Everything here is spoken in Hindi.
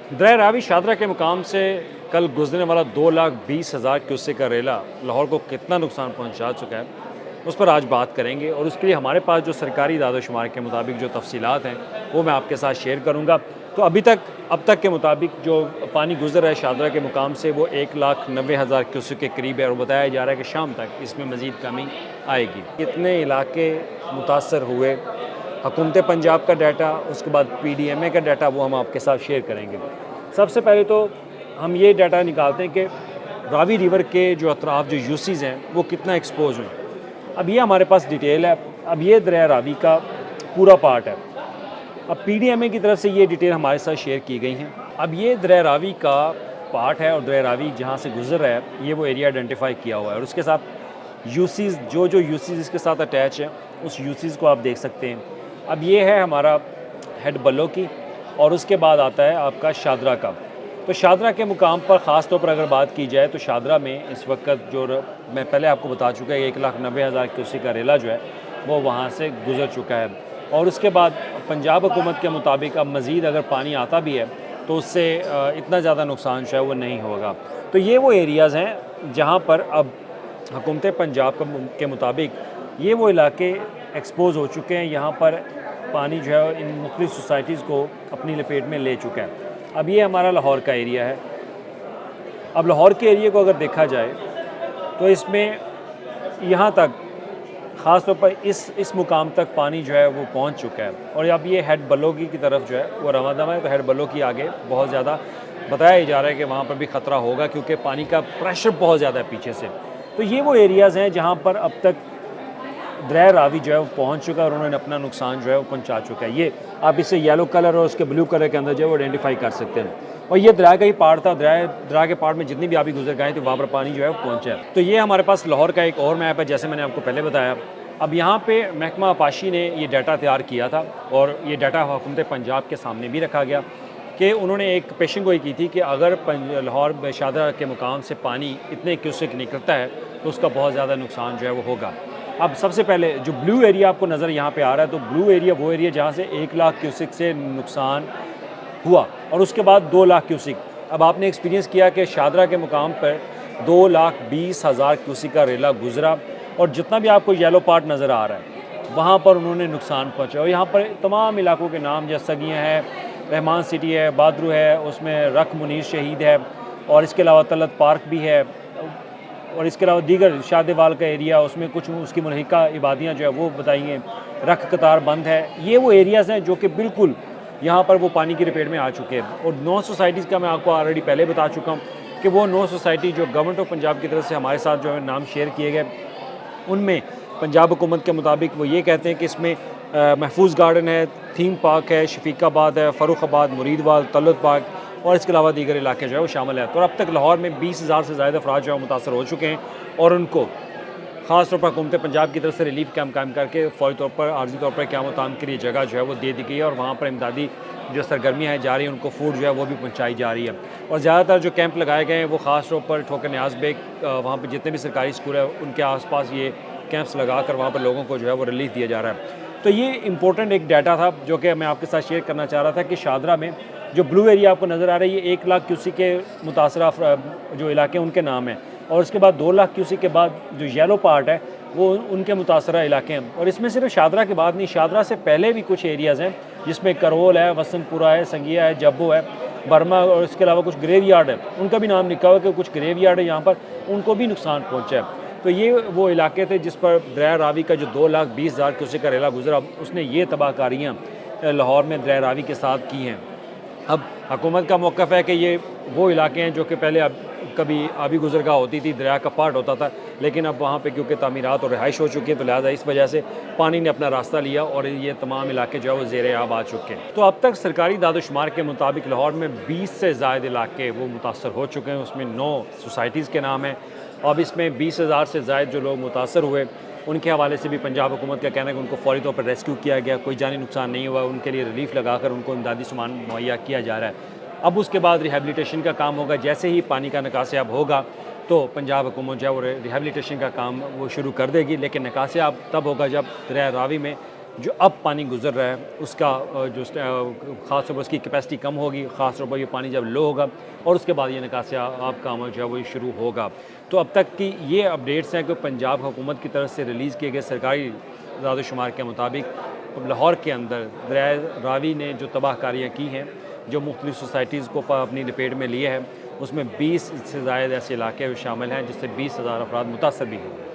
दरिया रावी शादरा के मुकाम से कल गुजरने वाला 2,20,000 क्यूसेक का रेला लाहौर को कितना नुकसान पहुंचा चुका है, उस पर आज बात करेंगे। और उसके लिए हमारे पास जो सरकारी दादोशुमार के मुताबिक जो तफसीलात हैं वो मैं आपके साथ शेयर करूंगा। तो अब तक के मुताबिक जो पानी गुजर रहा है शादरा के मुकाम से वो 1,90,000 क्यूसेक के करीब है, और बताया जा रहा है कि शाम तक इसमें मज़ीद कमी आएगी। कितने इलाके मुतासर हुए, हुकूमत पंजाब का डाटा, उसके बाद PDMA का डाटा, वो हम आपके साथ शेयर करेंगे। सबसे पहले तो हम ये डाटा निकालते हैं कि रावी रिवर के जो अतराफ़ जो यूसीज़ हैं वो कितना एक्सपोज हुए। अब ये हमारे पास डिटेल है। अब ये दरिया रावी का पूरा पार्ट है। अब PDMA की तरफ से ये डिटेल हमारे साथ शेयर की गई हैं। अब ये दरिया रावी का पार्ट है और दरिया रावी जहाँ से गुजर रहा है ये वो एरिया आइडेंटिफाई किया हुआ है, और उसके साथ यूसीज़ जो यूसीज़ इसके साथ अटैच हैं उस यूसीज़ को आप देख सकते हैं। अब ये है हमारा हेड बल्लो की, और उसके बाद आता है आपका शादरा का। तो शादरा के मुकाम पर ख़ास तौर पर अगर बात की जाए तो शादरा में इस वक्त जो मैं पहले आपको बता चुका है 1,90,000 क्यूसेक का रेला जो है वो वहाँ से गुज़र चुका है। और उसके बाद पंजाब हुकूमत के मुताबिक अब मज़ीद अगर पानी आता भी है तो उससे इतना ज़्यादा नुकसान जो है वो नहीं होगा। तो ये वो एरियाज़ हैं जहाँ पर अब हुकूमत पंजाब के मुताबिक ये वो इलाके एक्सपोज हो चुके हैं, यहाँ पर पानी जो है इन मुख्तलिफ़ सोसाइटीज़ को अपनी लपेट में ले चुका है। अब ये हमारा लाहौर का एरिया है। अब लाहौर के एरिया को अगर देखा जाए तो इसमें यहाँ तक ख़ास तौर पर इस मुकाम तक पानी जो है वो पहुँच चुका है, और अब ये हेड बलोगी की तरफ जो है वो रवादमा है। तो हेड बलो की आगे बहुत ज़्यादा बताया जा रहा है कि वहाँ पर भी ख़तरा होगा क्योंकि पानी का प्रेशर बहुत ज़्यादा है पीछे से। तो ये वो एरियाज़ हैं जहाँ पर अब तक दरिया रावी जो है वो पहुँच चुका है और उन्होंने अपना नुकसान जो है वो पहुँचा चुका है। ये आप इसे येलो कलर और उसके ब्लू कलर के अंदर जो है वो आइडेंटिफाई कर सकते हैं। और ये दरिया का ही पार्ट था। दरिया के पार्ट में जितनी भी आबी गुजर गए तो वहाँ पर पानी जो है वो पहुँचा है। तो ये हमारे पास लाहौर का एक और मैप है, जैसे मैंने आपको पहले बताया। अब यहाँ पे महकमा आपाशी ने ये डाटा तैयार किया था और ये डाटा हुकूमत पंजाब के सामने भी रखा गया कि उन्होंने एक पेशन गोई की थी कि अगर लाहौर शादरा के मुकाम से पानी इतने क्यूसेक निकलता है तो उसका बहुत ज़्यादा नुकसान जो है वो होगा। अब सबसे पहले जो ब्लू एरिया आपको नज़र यहाँ पे आ रहा है, तो ब्लू एरिया वो एरिया जहाँ से 1,00,000 क्यूसेक से नुकसान हुआ, और उसके बाद 2,00,000 क्यूसेक। अब आपने एक्सपीरियंस किया कि शादरा के मुकाम पर 2,20,000 क्यूसेक का रेला गुजरा, और जितना भी आपको येलो पार्ट नज़र आ रहा है वहाँ पर उन्होंने नुकसान पहुँचा। और यहाँ पर तमाम इलाकों के नाम जैसे सगियाँ है, रहमान सिटी है, बादरू है, उसमें रख मुनीर शहीद है, और इसके अलावा तलत पार्क भी है, और इसके अलावा दीगर शादेवाल का एरिया, उसमें कुछ उसकी मुल्हिका इबादियाँ जो है वो बताई हैं। रख कतार बंद है। ये वो एरियाज़ हैं जो कि बिल्कुल यहाँ पर वो पानी की लपेट में आ चुके हैं। और 9 सोसाइटीज़ का मैं आपको ऑलरेडी पहले बता चुका हूँ कि वो 9 सोसाइटी जो गवर्नमेंट ऑफ पंजाब की तरफ से हमारे साथ जो है नाम शेयर किए गए, उनमें पंजाब हुकूमत के मुताबिक वो ये कहते हैं कि इसमें महफूज गार्डन है, थीम पार्क है, शफीकाबाद है, फ़र्रुखाबाद, मुरीदवाल, तलत पार्क, और इसके अलावा दीगर इलाके जो है वो शामिल है। तो अब तक लाहौर में 20,000 से ज़्यादा अफराद जो है मुतासर हो चुके हैं, और उनको ख़ास तौर पर हुकूमत पंजाब की तरफ से रिलीफ कैंप कायम करके फ़ौरी तौर पर आर्जी तौर पर क़याम ताम के लिए जगह जो है वो दे दी गई है, और वहाँ पर इमदादी जो सरगर्मियाँ हैं जारी हैं, उनको फूड जो है वो भी पहुँचाई जा रही है। और ज़्यादातर जो कैंप लगाए गए हैं वो ख़ास तौर पर ठोकर न्याज़ बेग, वहाँ पर जितने भी सरकारी स्कूल है उनके आस पास ये कैंप्स लगा कर वहाँ पर लोगों को जो है वो रिलीफ दिया जा रहा है। तो ये इंपॉर्टेंट एक डाटा था जो कि मैं आपके साथ शेयर करना चाह रहा था कि शादरा में जो ब्लू एरिया आपको नज़र आ रहा है ये 1,00,000 क्यूसेक के मुतासरा जो इलाके उनके नाम हैं, और उसके बाद 2,00,000 क्यूसेक के बाद जो येलो पार्ट है वो उनके मुतासरा इलाके हैं। और इसमें सिर्फ शादरा के बाद नहीं, शादरा से पहले भी कुछ एरियाज़ हैं जिसमें करवल है, वसनपुरा है, संगिया है, जब्बो है, बर्मा, और इसके अलावा कुछ ग्रेव यार्ड है, उनका भी नाम लिखा हुआ है कि कुछ ग्रेव यार्ड है यहाँ पर, उनको भी नुकसान पहुँचा है। तो ये वो इलाके थे जिस पर दरिया रावी का जो 2,20,000 क्यूसेक का रेला गुजरा, उसने ये तबाहकारियाँ लाहौर में दरिया रावी के साथ की हैं। अब हुकूमत का मौक़िफ़ है कि ये वो इलाके हैं जो कि पहले अब कभी आबी गुजरगाह होती थी, दरिया का पार्ट होता था, लेकिन अब वहाँ पे क्योंकि तामीरात और रिहाइश हो चुकी है तो लिहाजा इस वजह से पानी ने अपना रास्ता लिया और ये तमाम इलाके जो है वो ज़ेर आब आ चुके हैं। तो अब तक सरकारी दादोशुमार के मुताबिक लाहौर में 20 से ज़ायद इलाके वो मुतासर हो चुके हैं, उसमें 9 सोसाइटीज़ के नाम हैं। अब इसमें 20,000 से ज़ायद जो लोग मुतासर हुए उनके हवाले से भी पंजाब हुकूमत का कहना है कि उनको फ़ौरी तौर पर रेस्क्यू किया गया, कोई जानी नुकसान नहीं हुआ, उनके लिए रिलीफ लगाकर उनको इमदादी सामान मुहैया किया जा रहा है। अब उसके बाद रिहेबिलिटेशन का काम होगा। जैसे ही पानी का निकासियाब होगा तो पंजाब हुकूमत जो है वो रिहेबिलिटेशन का काम वो शुरू कर देगी, लेकिन निकासियाब तब होगा जब दरिया रावी में जो अब पानी गुजर रहा है उसका ख़ास तौर पर उसकी कैपेसिटी कम होगी, ख़ास तौर पर ये पानी जब लो होगा और उसके बाद ये निकासी आप का अमल जो है वो शुरू होगा। तो अब तक की ये अपडेट्स हैं कि पंजाब हुकूमत की तरफ से रिलीज़ किए गए सरकारी इदाद-ओ-शुमार के मुताबिक लाहौर के अंदर दरियाए रावी ने जो तबाहकारियाँ की हैं, जो मुख्तलिफ़ सोसाइटीज़ को अपनी लपेट में लिए है, उसमें 20 से ज़ायद ऐसे इलाके शामिल हैं जिससे 20,000 अफराद मुतासर भी हुए।